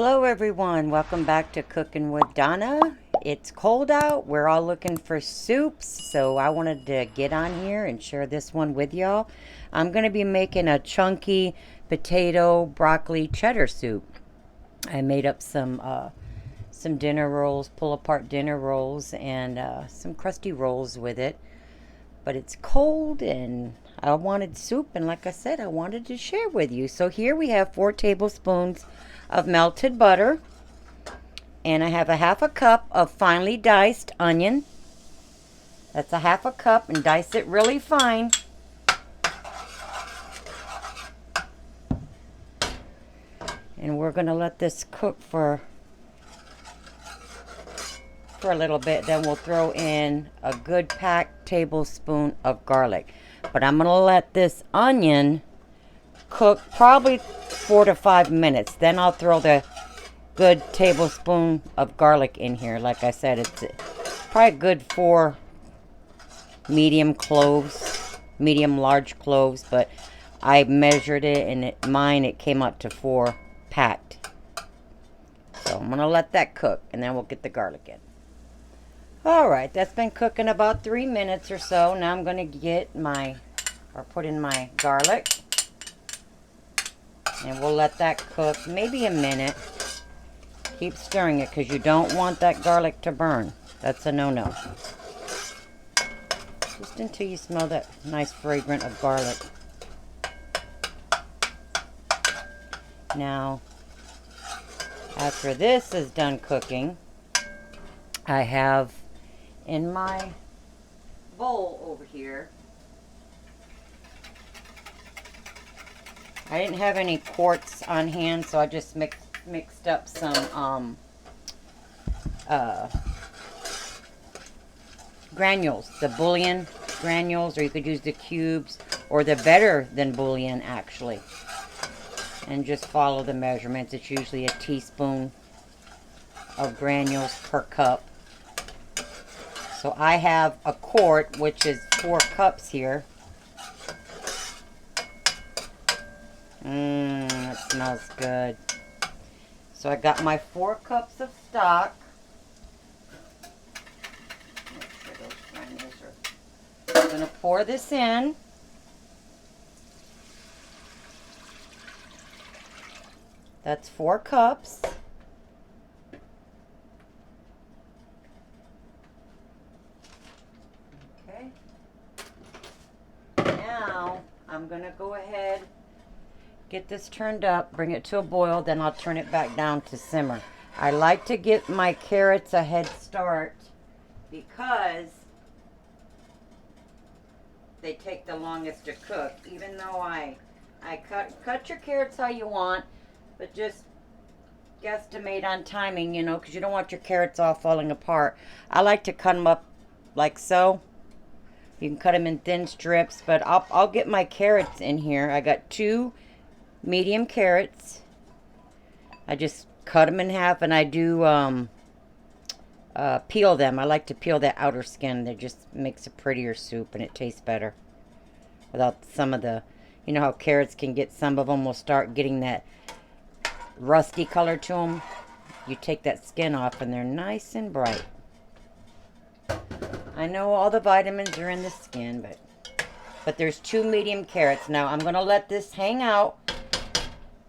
Hello everyone, welcome back to Cooking with Donna. It's cold out, we're all looking for soups, so I wanted to get on here and share this one with y'all. I'm going to be making a chunky potato broccoli cheddar soup. I made up some dinner rolls, pull apart dinner rolls, and some crusty rolls with it. But it's cold and I wanted soup, and like I said, I wanted to share with you. So here we have 4 tablespoons of melted butter, and I have a half a cup of finely diced onion. That's a half a cup, and dice it really fine. And we're going to let this cook for a little bit. Then we'll throw in a good packed tablespoon of garlic. But I'm going to let this onion cook probably 4 to 5 minutes. Then I'll throw the good tablespoon of garlic in here. Like I said, it's probably good 4 medium cloves, medium large cloves, but I measured it, and it came up to 4 packed. So I'm going to let that cook, and then we'll get the garlic in. Alright, that's been cooking about 3 minutes or so. Now I'm going to put in my garlic. And we'll let that cook maybe a minute. Keep stirring it because you don't want that garlic to burn. That's a no-no. Just until you smell that nice fragrance of garlic. Now, after this is done cooking, I have in my bowl over here, I didn't have any quarts on hand, so I just mixed up some granules, the bouillon granules, or you could use the cubes, or the better than bouillon actually, and just follow the measurements. It's usually a teaspoon of granules per cup. So I have a quart, which is 4 cups here. That smells good. So I got my 4 cups of stock. I'm going to pour this in. That's 4 cups. Okay. Now I'm going to go ahead, get this turned up, bring it to a boil, then I'll turn it back down to simmer. I like to get my carrots a head start because they take the longest to cook. Even though I cut your carrots how you want, but just guesstimate on timing, you know, because you don't want your carrots all falling apart. I like to cut them up like so. You can cut them in thin strips, but I'll get my carrots in here. I got 2 medium carrots. I just cut them in half, and I do peel them. I like to peel that outer skin. That just makes a prettier soup, and it tastes better without some of the, you know how carrots can get, some of them will start getting that rusty color to them. You take that skin off and they're nice and bright. I know all the vitamins are in the skin, but there's 2 medium carrots. Now I'm going to let this hang out,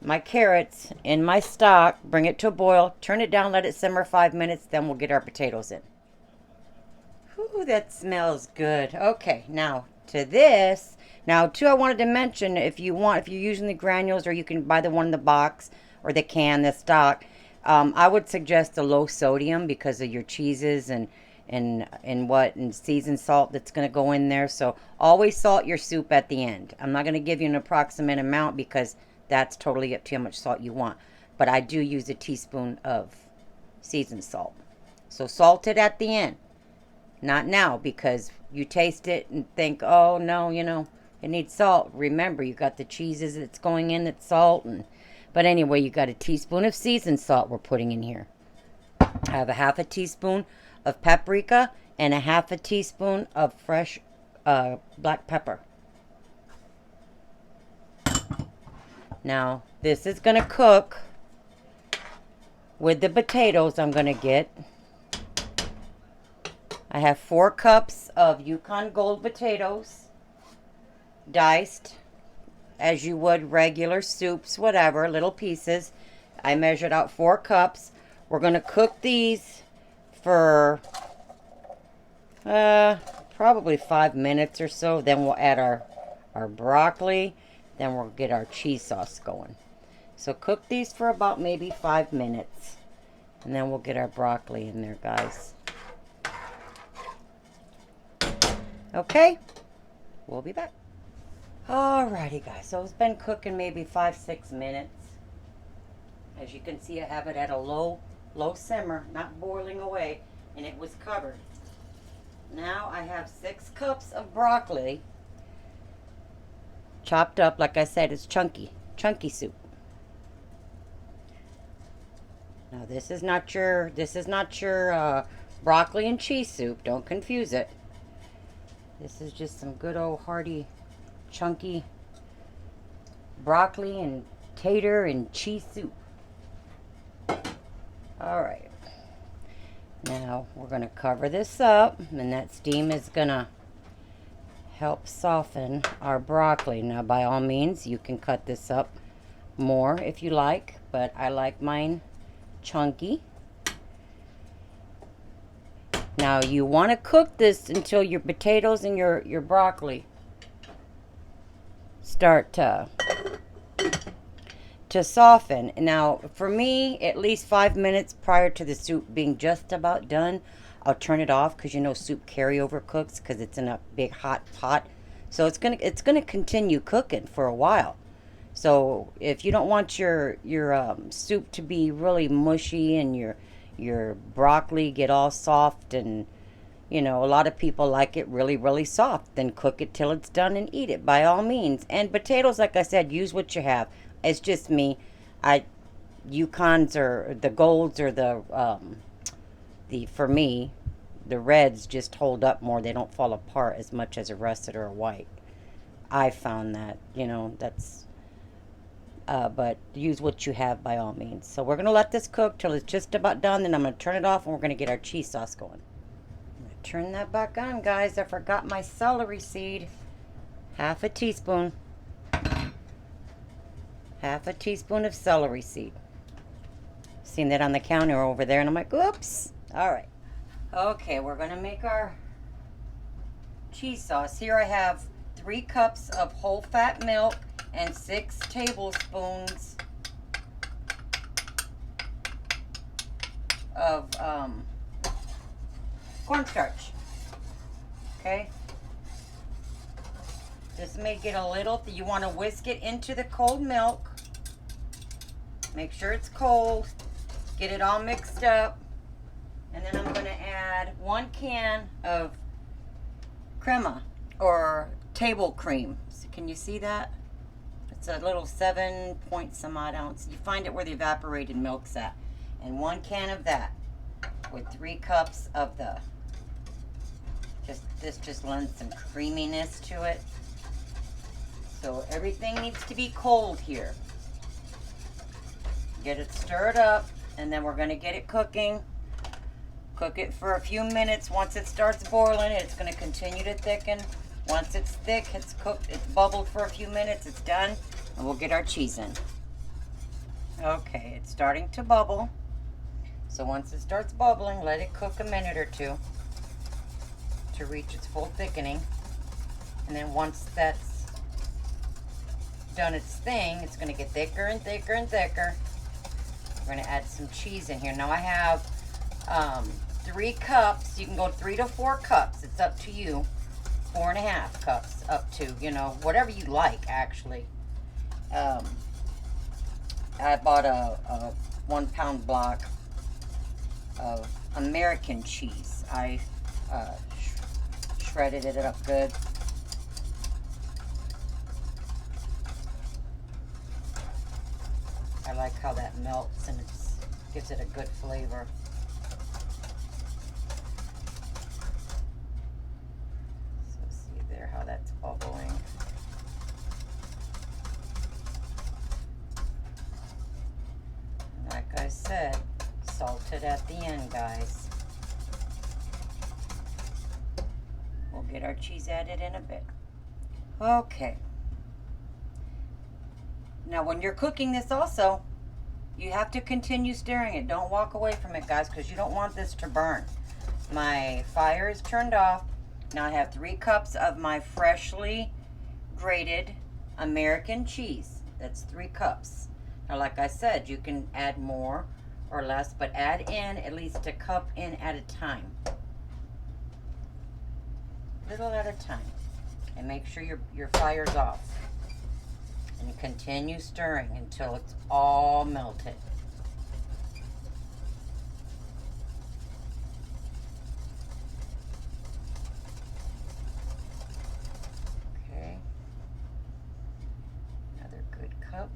my carrots in my stock, bring it to a boil, turn it down, let it simmer 5 minutes, then we'll get our potatoes in. Ooh, that smells good. Okay, now to this. Now too, I wanted to mention, if you're using the granules, or you can buy the one in the box or the can, the stock, I would suggest the low sodium because of your cheeses and seasoned salt that's going to go in there. So always salt your soup at the end. I'm not going to give you an approximate amount because that's totally up to you how much salt you want. But I do use a teaspoon of seasoned salt. So salt it at the end. Not now, because you taste it and think, oh no, you know, it needs salt. Remember, you got the cheeses that's going in, that's salt. But anyway, you got a teaspoon of seasoned salt we're putting in here. I have a half a teaspoon of paprika and a half a teaspoon of fresh black pepper. Now, this is going to cook with the potatoes I'm going to get. I have 4 cups of Yukon Gold potatoes, diced as you would regular soups, whatever, little pieces. I measured out 4 cups. We're going to cook these for probably 5 minutes or so. Then we'll add our broccoli. Then we'll get our cheese sauce going. So cook these for about maybe 5 minutes. And then we'll get our broccoli in there, guys. Okay, we'll be back. Alrighty, guys, so it's been cooking maybe 5-6 minutes. As you can see, I have it at a low simmer, not boiling away, and it was covered. Now I have 6 cups of broccoli, chopped up. Like I said, it's chunky soup. Now this is not your broccoli and cheese soup. Don't confuse it. This is just some good old hearty, chunky broccoli and tater and cheese soup. All right. Now we're going to cover this up, and that steam is going to help soften our broccoli. Now, by all means, you can cut this up more if you like, but I like mine chunky. Now you want to cook this until your potatoes and your broccoli start to soften. Now for me, at least 5 minutes prior to the soup being just about done, I'll turn it off, because you know soup carryover cooks because it's in a big hot pot. So it's gonna continue cooking for a while. So if you don't want your soup to be really mushy and your broccoli get all soft, and you know, a lot of people like it really, really soft, then cook it till it's done and eat it, by all means. And potatoes, like I said, use what you have. It's just me. Yukons or the golds or for me, the reds just hold up more. They don't fall apart as much as a russet or a white. I found that, you know, that's but use what you have by all means. So we're going to let this cook till it's just about done. Then I'm going to turn it off, and we're going to get our cheese sauce going. I'm going to turn that back on, guys. I forgot my celery seed. Half a teaspoon. Half a teaspoon of celery seed. Seen that on the counter over there, and I'm like, oops. All right. Okay, we're going to make our cheese sauce. Here I have 3 cups of whole fat milk and 6 tablespoons of cornstarch. Okay, this may get a little, you want to whisk it into the cold milk. Make sure it's cold. Get it all mixed up, and then I'm going to add 1 can of crema or table cream. So can you see that? It's a little 7 point some odd ounce. You find it where the evaporated milk's at. And 1 can of that with 3 cups of this just lends some creaminess to it. So everything needs to be cold here. Get it stirred up, and then we're going to get it cooking. Cook it for a few minutes. Once it starts boiling, it's going to continue to thicken. Once it's thick, it's cooked, it's bubbled for a few minutes, it's done, and we'll get our cheese in. Okay, it's starting to bubble. So once it starts bubbling, let it cook a minute or two to reach its full thickening. And then once that's done its thing, it's going to get thicker and thicker and thicker. We're going to add some cheese in here. Now I have 3 cups. You can go 3 to 4 cups. It's up to you. 4.5 cups, up to, you know, whatever you like, actually. I bought a 1 pound block of American cheese. I shredded it up good. I like how that melts, and it gives it a good flavor. How that's bubbling. Like I said, salt it at the end, guys. We'll get our cheese added in a bit. Okay. Now when you're cooking this also, you have to continue stirring it. Don't walk away from it, guys, because you don't want this to burn. My fire is turned off. Now I have 3 cups of my freshly grated American cheese. That's 3 cups. Now, like I said, you can add more or less, but add in at least a cup in at a time. Little at a time. And make sure your fire's off. And continue stirring until it's all melted. Okay. Another good cup.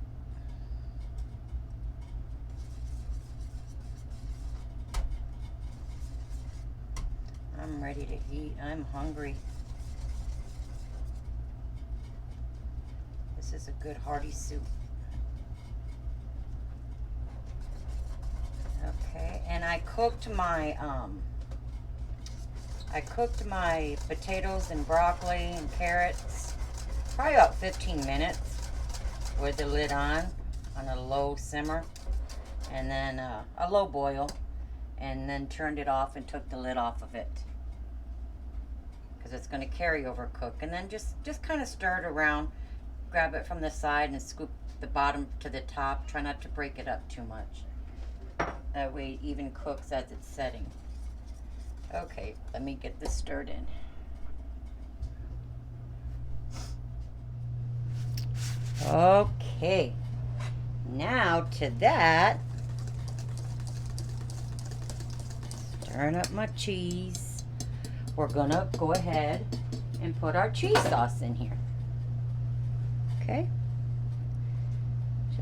I'm ready to eat. I'm hungry. This is a good hearty soup. Okay, and I cooked my potatoes and broccoli and carrots probably about 15 minutes with the lid on a low simmer, and then a low boil, and then turned it off and took the lid off of it because it's going to carry over cook, and then just kind of stir it around. Grab it from the side and scoop the bottom to the top. Try not to break it up too much. That way it even cooks as it's setting. Okay, let me get this stirred in. Okay, now to that, stirring up my cheese, we're gonna go ahead and put our cheese sauce in here. Okay,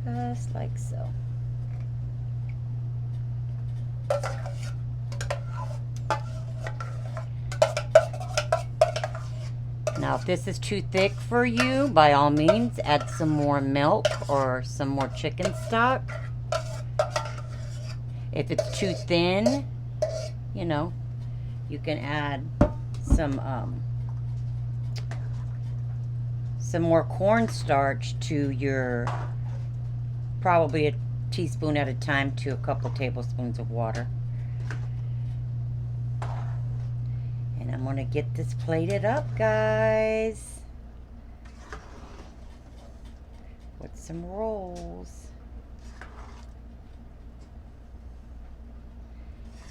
just like so. Now, if this is too thick for you, by all means, add some more milk or some more chicken stock. If it's too thin, you know, you can add some more cornstarch to your, probably a teaspoon at a time to a couple tablespoons of water. And I'm gonna get this plated up, guys, with some rolls.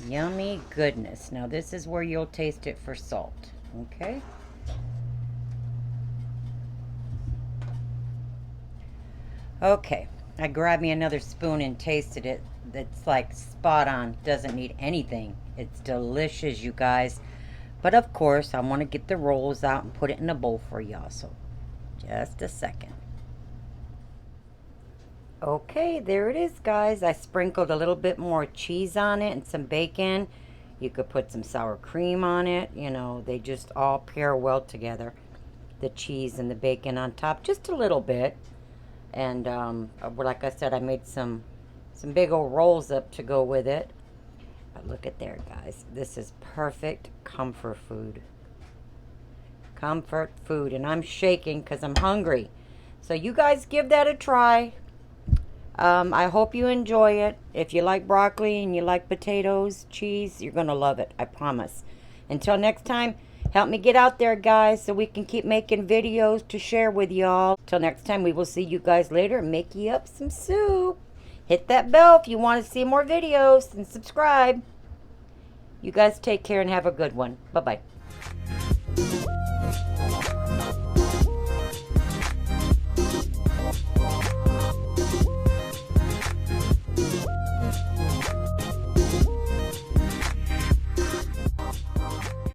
Yummy goodness. Now this is where you'll taste it for salt, okay? Okay, I grabbed me another spoon and tasted it. It's like spot on, doesn't need anything. It's delicious, you guys. But of course, I want to get the rolls out and put it in a bowl for y'all, so just a second. Okay, there it is, guys. I sprinkled a little bit more cheese on it and some bacon. You could put some sour cream on it. You know, they just all pair well together. The cheese and the bacon on top, just a little bit. And like I said, I made some big old rolls up to go with it. But look at there, guys. This is perfect comfort food. Comfort food. And I'm shaking because I'm hungry. So you guys give that a try. I hope you enjoy it. If you like broccoli and you like potatoes, cheese, you're going to love it. I promise. Until next time, help me get out there, guys, so we can keep making videos to share with y'all. Till next time, we will see you guys later and make you up some soup. Hit that bell if you want to see more videos and subscribe. You guys take care and have a good one. Bye-bye.